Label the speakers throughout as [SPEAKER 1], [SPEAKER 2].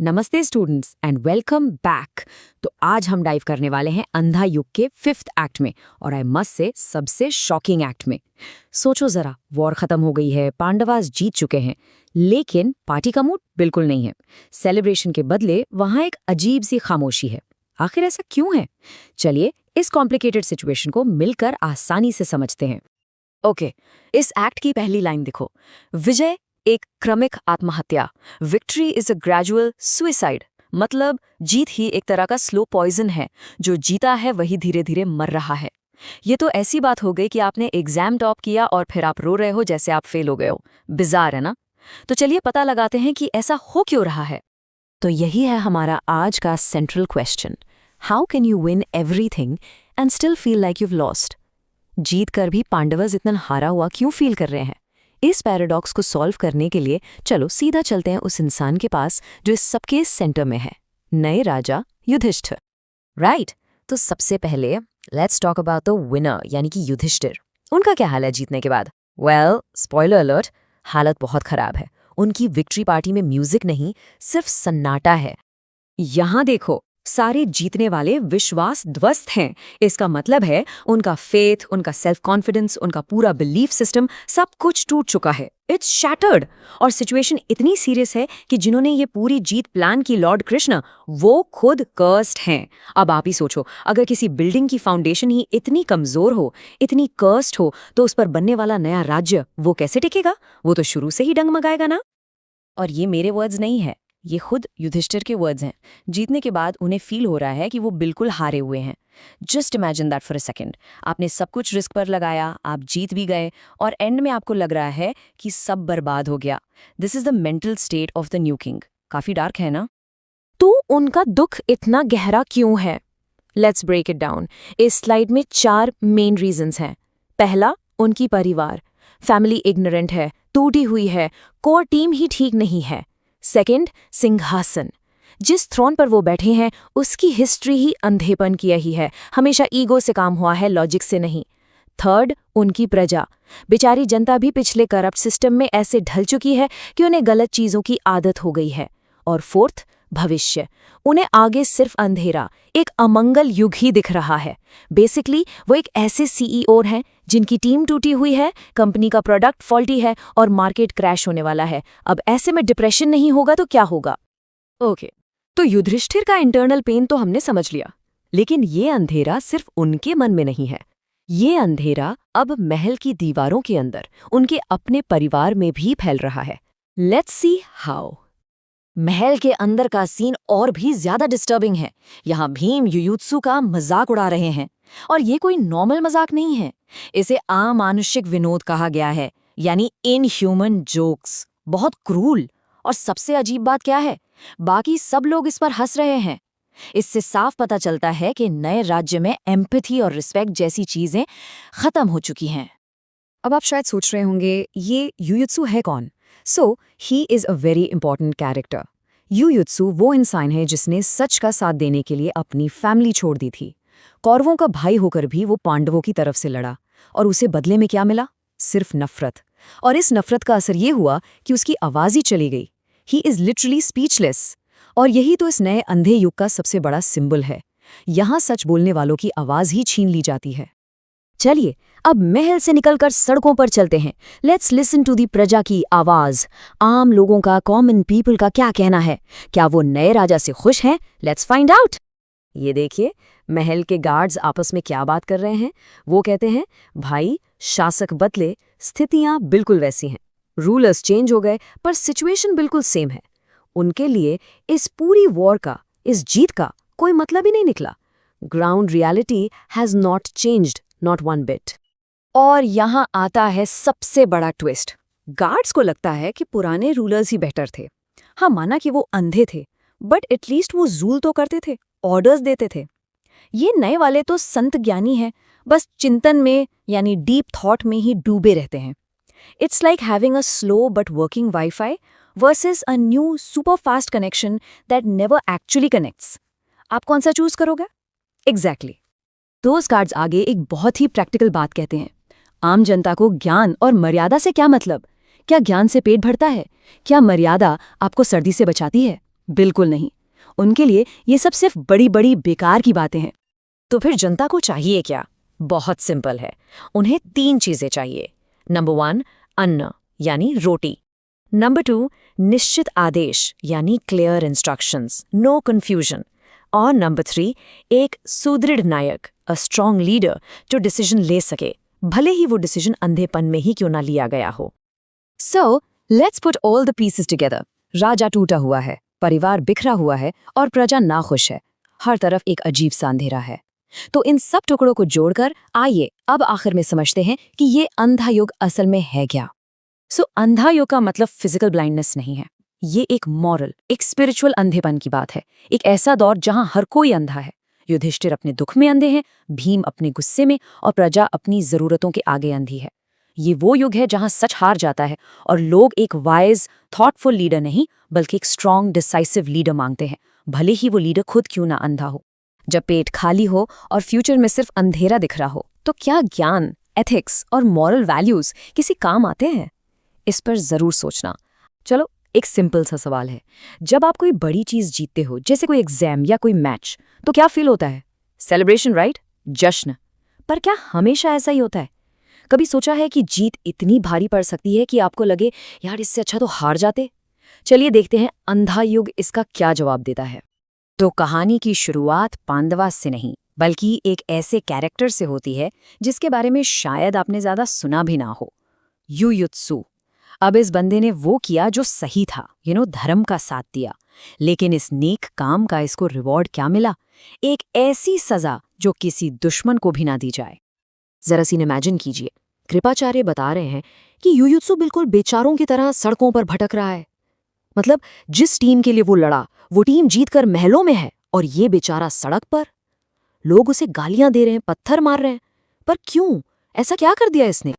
[SPEAKER 1] नमस्ते students and welcome back. तो आज हम डाइव करने वाले हैं अंधा युग के 5th एक्ट में, और आई मस्ट से सबसे शॉकिंग एक्ट में। सोचो जरा, वॉर खत्म हो गई है, पांडवास जीत चुके हैं, लेकिन पार्टी का मूड बिल्कुल नहीं है। सेलिब्रेशन के बदले वहां एक अजीब सी खामोशी है। आखिर ऐसा क्यों है? चलिए इस कॉम्प्लिकेटेड सिचुएशन को मिलकर आसानी से समझते हैं। ओके, इस एक्ट की पहली लाइन देखो। विजय एक क्रमिक आत्महत्या, victory is a gradual suicide. मतलब जीत ही एक तरह का स्लो पॉइजन है, जो जीता है वही धीरे धीरे मर रहा है। ये तो ऐसी बात हो गई कि आपने एग्जाम टॉप किया और फिर आप रो रहे हो जैसे आप फेल हो गए हो। बिजार है ना? तो चलिए पता लगाते हैं कि ऐसा हो क्यों रहा है। तो यही है हमारा आज का central question. How can you win everything and still feel like you've lost? जीत कर भी पांडवस इतना हारा हुआ क्यों फील कर रहे हैं? इस पैराडॉक्स को सॉल्व करने के लिए चलो सीधा चलते हैं उस इंसान के पास जो इस सबके सेंटर में है, नए राजा युधिष्ठिर। राइट, तो सबसे पहले let's talk about the winner यानी कि युधिष्ठिर। उनका क्या हाल है जीतने के बाद? वेल, स्पॉइलर अलर्ट, हालत बहुत खराब है। उनकी विक्ट्री पार्टी में म्यूजिक नहीं, सिर्फ सन्नाटा है। यहाँ देखो, सारे जीतने वाले विश्वास ध्वस्त हैं। इसका मतलब है उनका फेथ, उनका सेल्फ कॉन्फिडेंस, उनका पूरा बिलीफ सिस्टम सब कुछ टूट चुका है। It's shattered. और सिचुएशन इतनी सीरियस है कि जिन्होंने ये पूरी जीत प्लान की, लॉर्ड कृष्ण, वो खुद कर्स्ड हैं। अब आप ही सोचो, अगर किसी बिल्डिंग की फाउंडेशन ही इतनी कमजोर हो, इतनी कर्स्ड हो, तो उस पर बनने वाला नया राज्य वो कैसे टिकेगा? वो तो शुरू से ही डगमगाएगा ना। और ये मेरे वर्ड्स नहीं है, ये खुद युधिष्ठिर के वर्ड्स हैं। जीतने के बाद उन्हें फील हो रहा है कि वो बिल्कुल हारे हुए हैं। Just imagine that for a second. आपने सब कुछ रिस्क पर लगाया, आप जीत भी गए, और एंड में आपको लग रहा है कि सब बर्बाद हो गया। This is the mental state of the new king. काफी डार्क है ना? तो उनका दुख इतना गहरा क्यों है? Let's break it down. इस स्लाइड में 4 मेन रीजंस हैं। पहला, उनकी परिवार। फैमिली इग्नोरेंट है, टूटी हुई है, कोर टीम ही ठीक नहीं है। सेकंड, सिंहासन। जिस थ्रोन पर वो बैठे हैं उसकी हिस्ट्री ही अंधेपन की ही है, हमेशा ईगो से काम हुआ है, लॉजिक से नहीं। थर्ड, उनकी प्रजा। बेचारी जनता भी पिछले करप्ट सिस्टम में ऐसे ढल चुकी है कि उन्हें गलत चीजों की आदत हो गई है। और फोर्थ, भविष्य। उन्हें आगे सिर्फ अंधेरा, एक अमंगल युग ही दिख रहा है। बेसिकली वो एक ऐसे सीईओ हैं जिनकी टीम टूटी हुई है, कंपनी का प्रोडक्ट फॉल्टी है और मार्केट क्रैश होने वाला है। अब ऐसे में डिप्रेशन नहीं होगा तो क्या होगा? ओके, तो युधिष्ठिर का इंटरनल पेन तो हमने समझ लिया, लेकिन ये अंधेरा सिर्फ उनके मन में नहीं है। ये अंधेरा अब महल की दीवारों के अंदर, उनके अपने परिवार में भी फैल रहा है। Let's see how. महल के अंदर का सीन और भी ज्यादा डिस्टर्बिंग है। यहाँ भीम युयुत्सु का मजाक उड़ा रहे हैं, और ये कोई नॉर्मल मजाक नहीं है। इसे अमानुषिक विनोद कहा गया है, यानी इनह्यूमन जोक्स। बहुत क्रूल। और सबसे अजीब बात क्या है? बाकी सब लोग इस पर हंस रहे हैं। इससे साफ पता चलता है कि नए राज्य में एम्पैथी और रिस्पेक्ट जैसी चीजें खत्म हो चुकी हैं। अब आप शायद सोच रहे होंगे, ये युयुत्सु है कौन? So he is a very important character. Yuyutsu वो इंसान है जिसने सच का साथ देने के लिए अपनी फैमिली छोड़ दी थी। कौरवों का भाई होकर भी वो पांडवों की तरफ से लड़ा, और उसे बदले में क्या मिला? सिर्फ नफरत। और इस नफरत का असर ये हुआ कि उसकी आवाज ही चली गई। He is literally speechless. और यही तो इस नए अंधे युग का सबसे बड़ा सिंबल है। यहाँ सच बोलने वालों की आवाज ही छीन ली जाती है। चलिए अब महल से निकलकर सड़कों पर चलते हैं। लेट्स लिसन टू दी प्रजा की आवाज। आम लोगों का, कॉमन पीपल का क्या कहना है? क्या वो नए राजा से खुश हैं? Let's find out. ये देखिए, महल के गार्ड्स आपस में क्या बात कर रहे हैं। वो कहते हैं, भाई शासक बदले, स्थितियां बिल्कुल वैसी हैं। रूलर्स चेंज हो गए पर सिचुएशन बिल्कुल सेम है। उनके लिए इस पूरी वॉर का, इस जीत का कोई मतलब ही नहीं निकला। Ground reality has not changed, not one bit. और यहाँ आता है सबसे बड़ा ट्विस्ट। गार्ड्स को लगता है कि पुराने रूलर्स ही बेटर थे। हाँ, माना कि वो अंधे थे, बट एटलीस्ट वो रूल तो करते थे, ऑर्डर्स देते थे। ये नए वाले तो संत ज्ञानी हैं, बस चिंतन में यानी डीप थॉट में ही डूबे रहते हैं। It's like having a slow but working wifi versus a new super fast connection that never actually connects. आप कौन सा चूज करोगे? एग्जैक्टली। दोज गार्ड्स आगे एक बहुत ही प्रैक्टिकल बात कहते हैं। आम जनता को ज्ञान और मर्यादा से क्या मतलब? क्या ज्ञान से पेट भरता है? क्या मर्यादा आपको सर्दी से बचाती है?
[SPEAKER 2] बिल्कुल नहीं। उनके लिए ये सब सिर्फ बड़ी बड़ी बेकार की बातें हैं।
[SPEAKER 1] तो फिर जनता को चाहिए क्या? बहुत सिंपल है। उन्हें 3 चीजें चाहिए। नंबर 1, अन्न यानी रोटी। नंबर 2, निश्चित आदेश यानी क्लियर इंस्ट्रक्शंस, नो कंफ्यूजन। और नंबर 3, एक सुदृढ़ नायक, अ स्ट्रॉन्ग लीडर जो डिसीजन ले सके, भले ही वो डिसीजन अंधेपन में ही क्यों ना लिया गया हो। So let's put all the pieces together. राजा टूटा हुआ है, परिवार बिखरा हुआ है और प्रजा नाखुश है। हर तरफ एक अजीब सा अंधेरा है। तो इन सब टुकड़ों को जोड़कर आइए अब आखिर में समझते हैं कि ये अंधा युग असल में है क्या। अंधा युग का मतलब फिजिकल ब्लाइंडनेस नहीं है। ये एक मॉरल, एक स्पिरिचुअल अंधेपन की बात है। एक ऐसा दौर जहां हर कोई अंधा है। युधिष्ठिर अपने दुख में अंधे हैं, भीम अपने गुस्से में और प्रजा अपनी जरूरतों के आगे अंधी है। ये वो युग है जहां सच हार जाता है और लोग एक वाइज, थॉटफुल लीडर नहीं बल्कि एक स्ट्रॉन्ग, डिसाइसिव लीडर मांगते हैं, भले ही वो लीडर खुद क्यों ना अंधा हो। जब पेट खाली हो और फ्यूचर में सिर्फ अंधेरा दिख रहा हो, तो क्या ज्ञान, एथिक्स और मॉरल वैल्यूज किसी काम आते हैं? इस पर जरूर सोचना। चलो, एक सिंपल सा सवाल है। जब आप कोई बड़ी चीज जीतते हो, जैसे कोई एग्जाम या कोई मैच, तो क्या फील होता है? Celebration, right? जश्न। पर क्या हमेशा ऐसा ही होता है? कभी सोचा है कि जीत इतनी भारी पड़ सकती है कि आपको लगे यार इससे अच्छा तो हार जाते? चलिए देखते हैं अंधा युग इसका क्या जवाब देता है। तो कहानी की शुरुआत पांडवा से नहीं बल्कि एक ऐसे कैरेक्टर से होती है जिसके बारे में शायद आपने ज्यादा सुना भी ना हो, युयुत्सु। अब इस बंदे ने वो किया जो सही था, धर्म का साथ दिया। लेकिन इस नेक काम का इसको रिवॉर्ड क्या मिला? एक ऐसी सजा जो किसी दुश्मन को भी ना दी जाए। जरा सीन इमेजिन कीजिए, कृपाचार्य बता रहे हैं कि युयुत्सु बिल्कुल बेचारों की तरह सड़कों पर भटक रहा है। मतलब जिस टीम के लिए वो लड़ा, वो टीम जीतकर महलों में है और ये बेचारा सड़क पर। लोग उसे गालियां दे रहे हैं, पत्थर मार रहे हैं। पर क्यों? ऐसा क्या कर दिया इसने?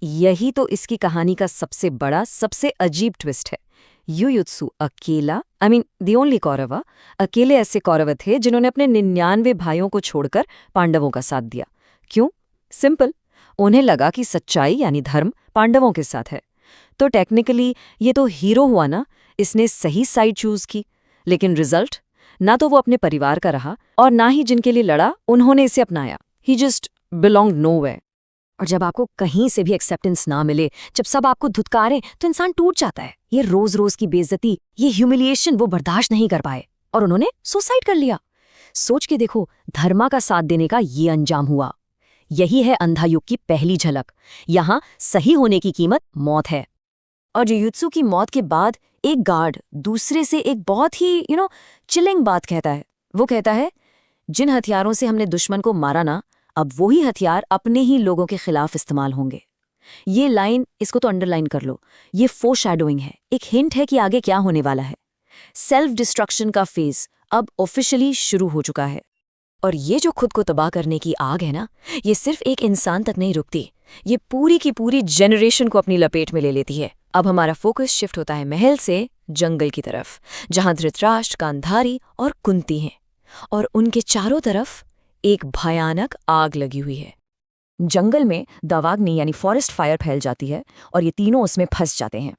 [SPEAKER 1] यही तो इसकी कहानी का सबसे बड़ा, सबसे अजीब ट्विस्ट है। युयुत्सु अकेला, द ओनली कौरव, अकेले ऐसे कौरव थे जिन्होंने अपने 99 भाइयों को छोड़कर पांडवों का साथ दिया। क्यों? सिंपल, उन्हें लगा कि सच्चाई यानी धर्म पांडवों के साथ है। तो टेक्निकली ये तो हीरो हुआ ना, इसने सही साइड चूज की। लेकिन रिजल्ट, ना तो वो अपने परिवार का रहा और ना ही जिनके लिए लड़ा उन्होंने इसे अपनाया। ही जस्ट बिलोंग नोवेयर। और जब आपको कहीं से भी एक्सेप्टेंस ना मिले, जब सब आपको धुतकारें, तो इंसान टूट जाता है। ये रोज रोज की बेइज्जती, ये ह्यूमिलिएशन वो बर्दाश्त नहीं कर पाए और उन्होंने सुसाइड कर लिया। सोच के देखो, धर्मा का साथ देने का ये अंजाम हुआ। यही है अंधा युग की पहली झलक। यहाँ सही होने की कीमत मौत है। और युयुत्सु की मौत के बाद एक गार्ड दूसरे से एक बहुत ही चिलिंग बात कहता है। वो कहता है, जिन हथियारों से हमने दुश्मन को मारा ना, अब वही हथियार अपने ही लोगों के खिलाफ इस्तेमाल होंगे। ये लाइन, इसको तो अंडरलाइन कर लो। ये फोरशैडोइंग है, एक हिंट है कि आगे क्या होने वाला है। सेल्फ डिस्ट्रक्शन का फेज अब ऑफिशियली शुरू हो चुका है। और ये जो खुद को तबाह करने की आग है ना, ये सिर्फ एक इंसान तक नहीं रुकती, ये पूरी की पूरी जनरेशन को अपनी लपेट में ले लेती है। अब हमारा फोकस शिफ्ट होता है महल से जंगल की तरफ, जहां धृतराष्ट्र, गांधारी और कुंती हैं, और उनके चारों तरफ एक भयानक आग लगी हुई है। जंगल में दावाग्नि यानी फॉरेस्ट फायर फैल जाती है और ये तीनों उसमें फंस जाते हैं।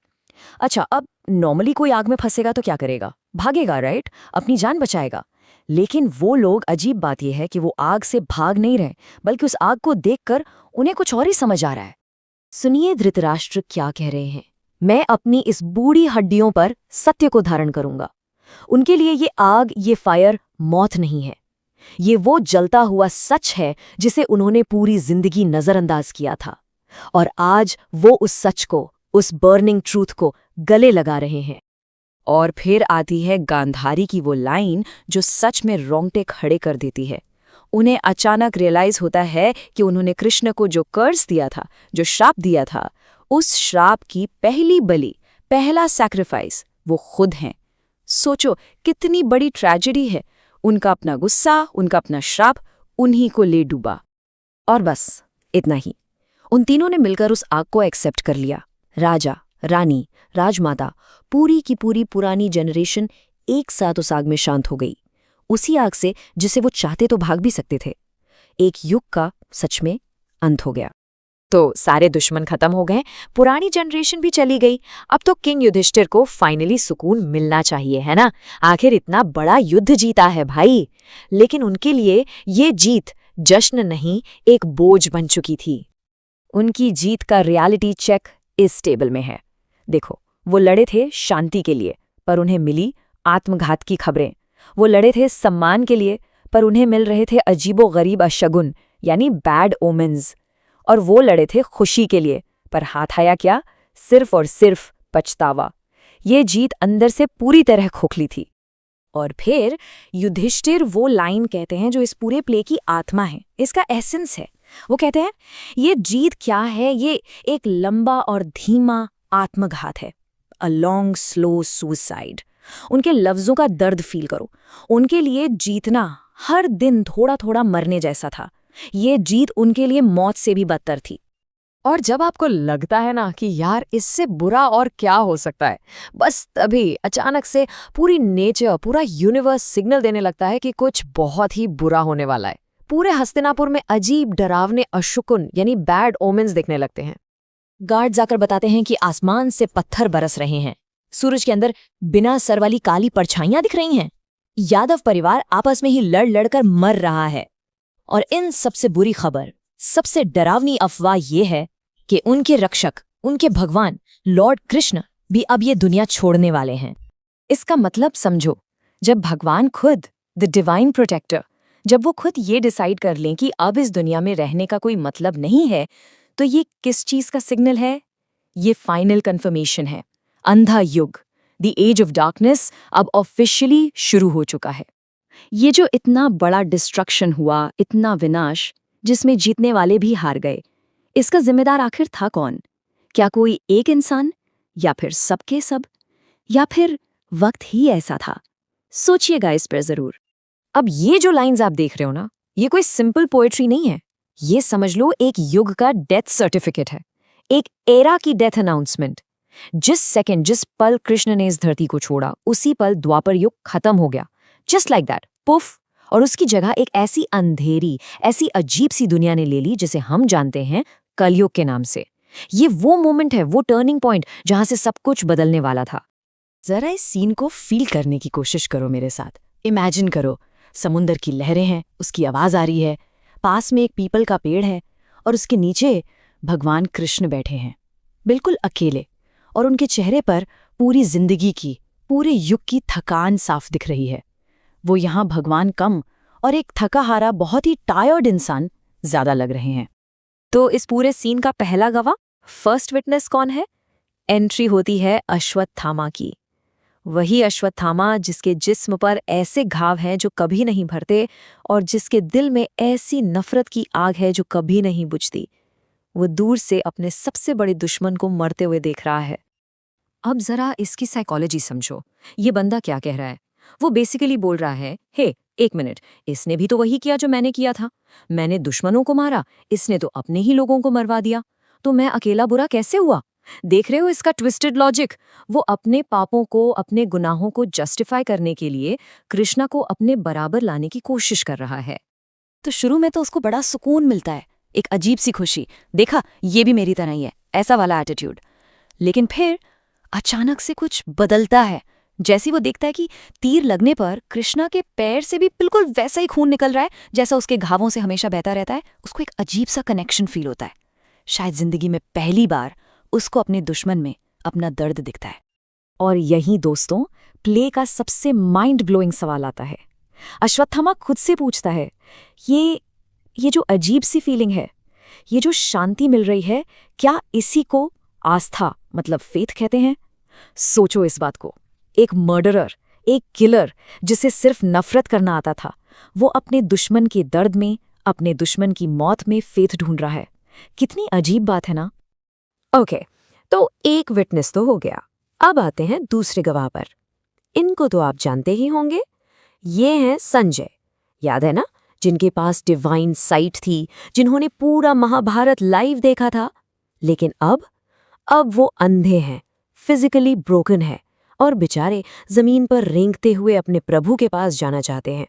[SPEAKER 1] अच्छा, अब नॉर्मली कोई आग में फंसेगा तो क्या करेगा? भागेगा, राइट? अपनी जान बचाएगा। लेकिन वो लोग, अजीब बात यह है कि वो आग से भाग नहीं रहे, बल्कि उस आग को देखकर उन्हें कुछ और ही समझ आ रहा है। सुनिए धृतराष्ट्र क्या कह रहे हैं, मैं अपनी इस बूढ़ी हड्डियों पर सत्य को धारण करूंगा। उनके लिए ये आग, ये फायर मौत नहीं है, ये वो जलता हुआ सच है जिसे उन्होंने पूरी जिंदगी नजरअंदाज किया था। और आज वो उस सच को, उस बर्निंग ट्रूथ को गले लगा रहे हैं। और फिर आती है गांधारी की वो लाइन जो सच में रोंगटे खड़े कर देती है। उन्हें अचानक रियलाइज होता है कि उन्होंने कृष्ण को जो कर्ज दिया था, जो श्राप दिया था, उस श्राप की पहली बलि, पहला सैक्रिफाइस वो खुद हैं। सोचो कितनी बड़ी ट्रेजेडी है। उनका अपना गुस्सा, उनका अपना श्राप उन्हीं को ले डूबा। और बस इतना ही। उन तीनों ने मिलकर उस आग को एक्सेप्ट कर लिया। राजा, रानी, राजमाता, पूरी की पूरी पुरानी जनरेशन एक साथ उस आग में शांत हो गई। उसी आग से जिसे वो चाहते तो भाग भी सकते थे। एक युग का सच में अंत हो गया। तो सारे दुश्मन खत्म हो गए, पुरानी जनरेशन भी चली गई। अब तो किंग युधिष्ठिर को फाइनली सुकून मिलना चाहिए, है ना? आखिर इतना बड़ा युद्ध जीता है भाई। लेकिन उनके लिए ये जीत जश्न नहीं, एक बोझ बन चुकी थी। उनकी जीत का रियलिटी चेक इस टेबल में है। देखो, वो लड़े थे शांति के लिए, पर उन्हें मिली आत्मघात की खबरें। वो लड़े थे सम्मान के लिए, पर उन्हें मिल रहे थे अजीबो-गरीब अशगुन, यानी बैड ओमेन्स। और वो लड़े थे खुशी के लिए, पर हाथ आया क्या? सिर्फ और सिर्फ पछतावा। ये जीत अंदर से पूरी तरह खोखली थी। और फिर युधिष्ठिर वो लाइन कहते हैं जो इस पूरे प्ले की आत्मा है, इसका एसेंस है। वो कहते हैं, ये जीत क्या है? ये एक लंबा और धीमा आत्मघात है, अ लॉन्ग स्लो सुसाइड। उनके लफ्जों का दर्द फील करो। उनके लिए जीतना हर दिन थोड़ा थोड़ा मरने जैसा था। ये जीत उनके लिए मौत से भी बदतर थी।
[SPEAKER 3] और जब आपको लगता है ना कि यार इससे बुरा और क्या हो सकता है, बस तभी अचानक से पूरी नेचर, पूरा यूनिवर्स सिग्नल देने लगता है कि कुछ बहुत ही बुरा होने वाला है। पूरे हस्तिनापुर में अजीब डरावने अशुकुन यानी बैड ओमेन्स दिखने लगते हैं।
[SPEAKER 1] गार्ड जाकर बताते हैं कि आसमान से पत्थर बरस रहे हैं। सूरज के अंदर बिना सर वाली काली परछाइयां दिख रही हैं। यादव परिवार आपस में ही लड़ लड़कर मर रहा है। और इन सबसे बुरी खबर, सबसे डरावनी अफवाह ये है कि उनके रक्षक, उनके भगवान लॉर्ड कृष्ण भी अब ये दुनिया छोड़ने वाले हैं। इसका मतलब समझो, जब भगवान खुद, द डिवाइन प्रोटेक्टर, जब वो खुद ये डिसाइड कर लें कि अब इस दुनिया में रहने का कोई मतलब नहीं है, तो ये किस चीज का सिग्नल है? ये फाइनल कंफर्मेशन है। अंधा युग, द एज ऑफ डार्कनेस, अब ऑफिशियली शुरू हो चुका है। ये जो इतना बड़ा डिस्ट्रक्शन हुआ, इतना विनाश, जिसमें जीतने वाले भी हार गए, इसका जिम्मेदार आखिर था कौन? क्या कोई एक इंसान, या फिर सबके सब, या फिर वक्त ही ऐसा था? सोचिएगा इस पर जरूर। अब ये जो लाइंस आप देख रहे हो ना, ये कोई सिंपल पोएट्री नहीं है। ये समझ लो एक युग का डेथ सर्टिफिकेट है, एक एरा की डेथ अनाउंसमेंट। जिस सेकंड, जिस पल कृष्ण ने इस धरती को छोड़ा, उसी पल द्वापर युग खत्म हो गया। Just like that, puff. और उसकी जगह एक ऐसी अंधेरी, ऐसी अजीब सी दुनिया ने ले ली जिसे हम जानते हैं कलयुग के नाम से। ये वो मोमेंट है, वो टर्निंग पॉइंट जहां से सब कुछ बदलने वाला था। जरा इस सीन को फील करने की कोशिश करो मेरे साथ। इमेजिन करो, समुंदर की लहरें हैं, उसकी आवाज आ रही है, पास में एक पीपल का पेड़ है और उसके नीचे भगवान कृष्ण बैठे हैं, बिल्कुल अकेले, और उनके चेहरे पर पूरी जिंदगी की, पूरे युग की थकान साफ दिख रही है। वो यहाँ भगवान कम और एक थका हारा, बहुत ही टायर्ड इंसान ज्यादा लग रहे हैं। तो इस पूरे सीन का पहला गवाह, फर्स्ट विटनेस कौन है? एंट्री होती है अश्वत्थामा की। वही अश्वत्थामा जिसके जिस्म पर ऐसे घाव हैं जो कभी नहीं भरते, और जिसके दिल में ऐसी नफरत की आग है जो कभी नहीं बुझती। वो दूर से अपने सबसे बड़े दुश्मन को मरते हुए देख रहा है। अब जरा इसकी साइकोलॉजी समझो। ये बंदा क्या कह रहा है? वो बेसिकली बोल रहा है, हे, एक मिनट, इसने भी तो वही किया जो मैंने किया था। मैंने दुश्मनों को मारा, इसने तो अपने ही लोगों को मरवा दिया। तो मैं अकेला बुरा कैसे हुआ? देख रहे हो इसका ट्विस्टेड लॉजिक? वो अपने पापों को, अपने गुनाहों को जस्टिफाई करने के लिए कृष्णा को अपने बराबर लाने की कोशिश कर रहा है।
[SPEAKER 2] तो शुरू में तो उसको बड़ा सुकून मिलता है, एक अजीब सी खुशी, देखा ये भी मेरी तरह ही है, ऐसा वाला एटीट्यूड। लेकिन फिर अचानक से कुछ बदलता है। जैसे वो देखता है कि तीर लगने पर कृष्णा के पैर से भी बिल्कुल वैसा ही खून निकल रहा है जैसा उसके घावों से हमेशा बहता रहता है। उसको एक अजीब सा कनेक्शन फील होता है। शायद जिंदगी में पहली बार उसको अपने दुश्मन में अपना दर्द दिखता है। और यही दोस्तों, प्ले का सबसे माइंड ब्लोइंग सवाल आता है। अश्वत्थामा खुद से पूछता है, ये जो अजीब सी फीलिंग है, ये जो शांति मिल रही है, क्या इसी को आस्था मतलब फेथ कहते हैं? सोचो इस बात को। एक मर्डरर, एक किलर जिसे सिर्फ नफरत करना आता था, वो अपने दुश्मन के दर्द में, अपने दुश्मन की मौत में फेथ ढूंढ रहा है। कितनी अजीब बात है ना? ओके, तो एक विटनेस तो हो गया। अब आते हैं दूसरे गवाह पर। इनको तो आप जानते ही होंगे। ये हैं संजय, याद है ना, जिनके पास डिवाइन साइट थी, जिन्होंने पूरा महाभारत लाइव देखा था। लेकिन अब वो अंधे हैं, फिजिकली ब्रोकन है, और बेचारे जमीन पर रेंगते हुए अपने प्रभु के पास जाना चाहते हैं।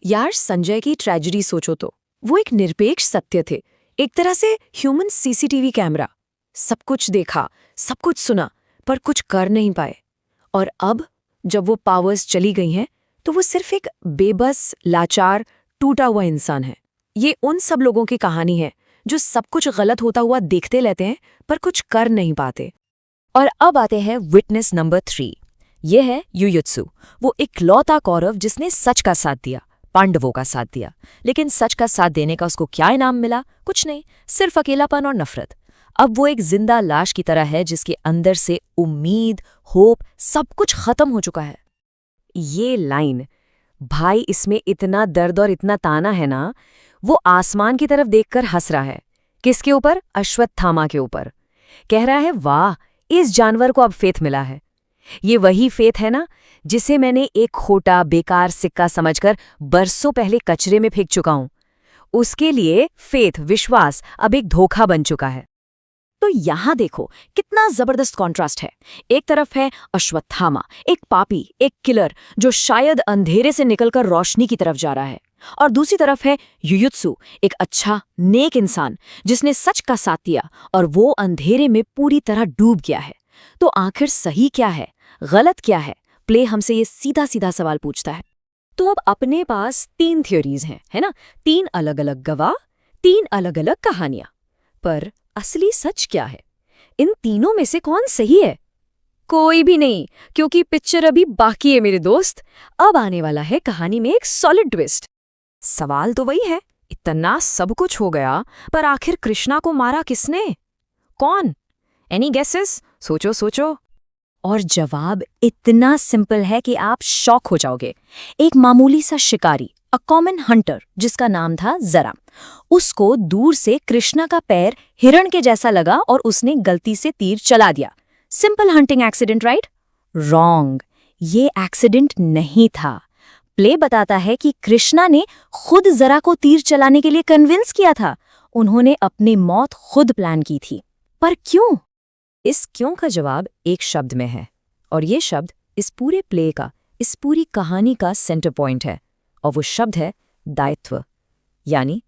[SPEAKER 2] यार, संजय की ट्रेजेडी सोचो तो। वो एक निरपेक्ष सत्य थे,
[SPEAKER 1] एक तरह से ह्यूमन सीसीटीवी कैमरा। सब कुछ देखा, सब कुछ सुना, पर कुछ कर नहीं पाए। और अब जब वो पावर्स चली गई हैं तो वो सिर्फ एक बेबस, लाचार, टूटा हुआ इंसान है। ये उन सब लोगों की कहानी है जो सब कुछ गलत होता हुआ देखते रहते हैं पर कुछ कर नहीं पाते।
[SPEAKER 2] और अब आते हैं विटनेस नंबर 3। ये है युयुत्सु, वो इकलौता कौरव जिसने सच का साथ दिया, पांडवों का साथ दिया। लेकिन सच का साथ देने का उसको क्या इनाम मिला? कुछ नहीं, सिर्फ अकेलापन और नफरत। अब वो एक जिंदा लाश की तरह है जिसके अंदर से उम्मीद, होप, सब कुछ खत्म हो चुका है।
[SPEAKER 1] ये लाइन, भाई इसमें इतना दर्द और इतना ताना है ना। वो आसमान की तरफ देखकर हंस रहा है। किसके ऊपर? अश्वत्थामा के ऊपर। कह रहा है, वाह, इस जानवर को अब फेथ मिला है। ये वही फेथ है ना जिसे मैंने एक खोटा, बेकार सिक्का समझकर बरसों पहले कचरे में फेंक चुका हूं। उसके लिए फेथ, विश्वास, अब एक धोखा बन चुका है। तो यहां देखो कितना जबरदस्त कॉन्ट्रास्ट है। एक तरफ है अश्वत्थामा, एक पापी, एक किलर जो शायद अंधेरे से निकलकर रोशनी की तरफ जा रहा है, और दूसरी तरफ है युयुत्सु, एक अच्छा, नेक इंसान जिसने सच का साथ दिया और वो अंधेरे में पूरी तरह डूब गया है। तो आखिर सही क्या है, गलत क्या है? प्ले हमसे ये सीधा सीधा सवाल पूछता है। तो अब अपने पास 3 थ्योरीज हैं, है ना? 3 अलग अलग गवाह, 3 अलग अलग कहानियां। पर असली सच क्या है? इन तीनों में से कौन सही है? कोई भी नहीं, क्योंकि पिक्चर अभी बाकी है मेरे दोस्त। अब आने वाला है कहानी में एक सॉलिड ट्विस्ट। सवाल तो वही है, इतना सब कुछ हो गया, पर आखिर कृष्णा को मारा किसने? कौन? Any guesses? सोचो सोचो। और जवाब इतना सिंपल है कि आप शॉक हो जाओगे। एक मामूली सा शिकारी, अ कॉमन हंटर जिसका नाम था जरा, उसको दूर से कृष्णा का पैर हिरण के जैसा लगा और उसने गलती से तीर चला दिया। Simple hunting accident, right? Wrong, ये एक्सीडेंट नहीं था। प्ले बताता है कि कृष्णा ने खुद जरा को तीर चलाने के लिए कन्विंस किया था। उन्होंने अपनी मौत खुद प्लान की थी। पर क्यों? इस क्यों का जवाब एक शब्द में है, और ये शब्द इस पूरे प्ले का, इस पूरी कहानी का सेंटर पॉइंट है, और वो शब्द है दायित्व, यानी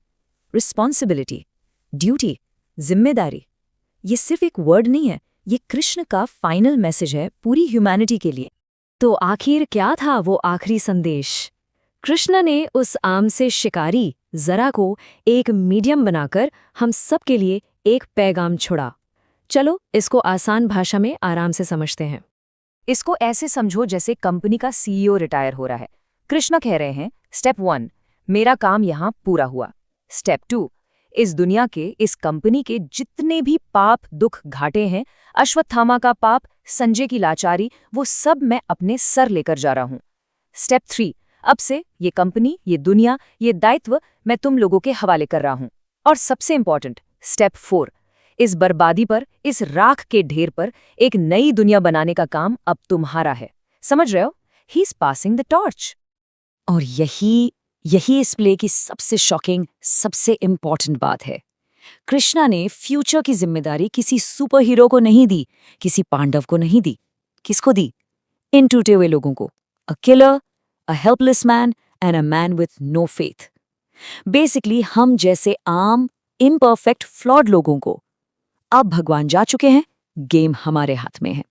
[SPEAKER 1] रिस्पॉन्सिबिलिटी, ड्यूटी, जिम्मेदारी। ये सिर्फ एक वर्ड नहीं है, ये कृष्ण का फाइनल मैसेज है पूरी ह्यूमैनिटी के लिए। तो आखिर क्या था वो आखिरी संदेश? कृष्ण ने उस आम से शिकारी जरा को एक मीडियम बनाकर हम सब के लिए एक पैगाम छोड़ा। चलो इसको आसान भाषा में आराम से समझते हैं। इसको ऐसे समझो जैसे कंपनी का सीईओ रिटायर हो रहा है। कृष्ण कह रहे हैं, स्टेप 1, मेरा काम यहाँ पूरा हुआ। स्टेप 2, इस दुनिया के, इस कंपनी के जितने भी पाप, दुख, घाटे हैं, अश्वत्थामा का पाप, संजय की लाचारी, वो सब मैं अपने सर लेकर जा रहा हूँ। स्टेप 3, अब से ये कंपनी, ये दुनिया, ये दायित्व मैं तुम लोगों के हवाले कर रहा हूँ। और सबसे इंपॉर्टेंट स्टेप 4, इस बर्बादी पर, इस राख के ढेर पर एक नई दुनिया बनाने का काम अब तुम्हारा है। समझ रहे हो? He is passing the torch. और यही इस प्ले की सबसे शॉकिंग, सबसे इंपॉर्टेंट बात है। कृष्णा ने फ्यूचर की जिम्मेदारी किसी सुपर हीरो को नहीं दी, किसी पांडव को नहीं दी। किसको दी? इन टूटे हुए लोगों को। A killer, a helpless man and a man with no faith. Basically हम जैसे आम, इम्परफेक्ट, फ्लॉड लोगों को। अब भगवान जा चुके हैं, गेम हमारे हाथ में है।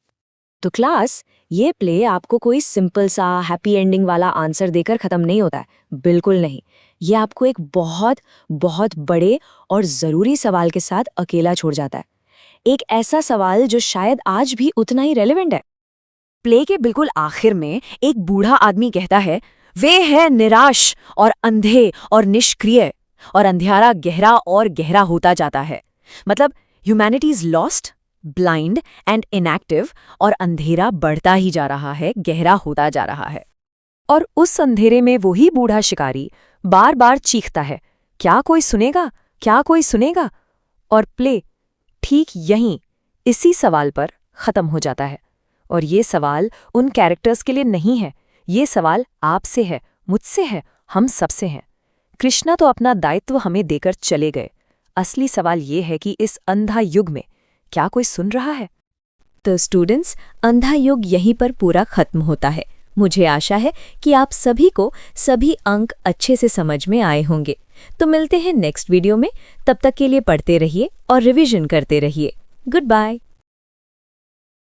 [SPEAKER 1] तो क्लास, ये प्ले आपको कोई सिंपल सा हैप्पी एंडिंग वाला आंसर देकर खत्म नहीं होता है, बिल्कुल नहीं। ये आपको एक बहुत बहुत बड़े और ज़रूरी सवाल के साथ अकेला छोड़ जाता है। एक ऐसा सवाल जो शायद आज भी उतना ही रेलेवेंट है। प्ले के बिल्कुल आखिर में एक बूढ़ा आदमी कहता है, वे हैं निराश और अंधे और निष्क्रिय, और अंधियारा गहरा और गहरा होता जाता है। मतलब humanity is lost, blind and inactive, और अंधेरा बढ़ता ही जा रहा है, गहरा होता जा रहा है। और उस अंधेरे में वही बूढ़ा शिकारी बार बार चीखता है, क्या कोई सुनेगा, क्या कोई सुनेगा? और प्ले ठीक यहीं, इसी सवाल पर खत्म हो जाता है। और ये सवाल उन कैरेक्टर्स के लिए नहीं है, ये सवाल आपसे है, मुझसे है, हम सबसे है। कृष्णा तो अपना दायित्व हमें देकर चले गए। असली सवाल ये है कि इस अंधा युग में क्या कोई सुन रहा है? तो स्टूडेंट्स, अंधा युग यहीं पर पूरा खत्म होता है। मुझे आशा है कि आप सभी को सभी अंक अच्छे से समझ में आए होंगे।
[SPEAKER 2] तो मिलते हैं नेक्स्ट वीडियो में। तब तक के लिए पढ़ते रहिए और रिवीजन करते रहिए। Good bye.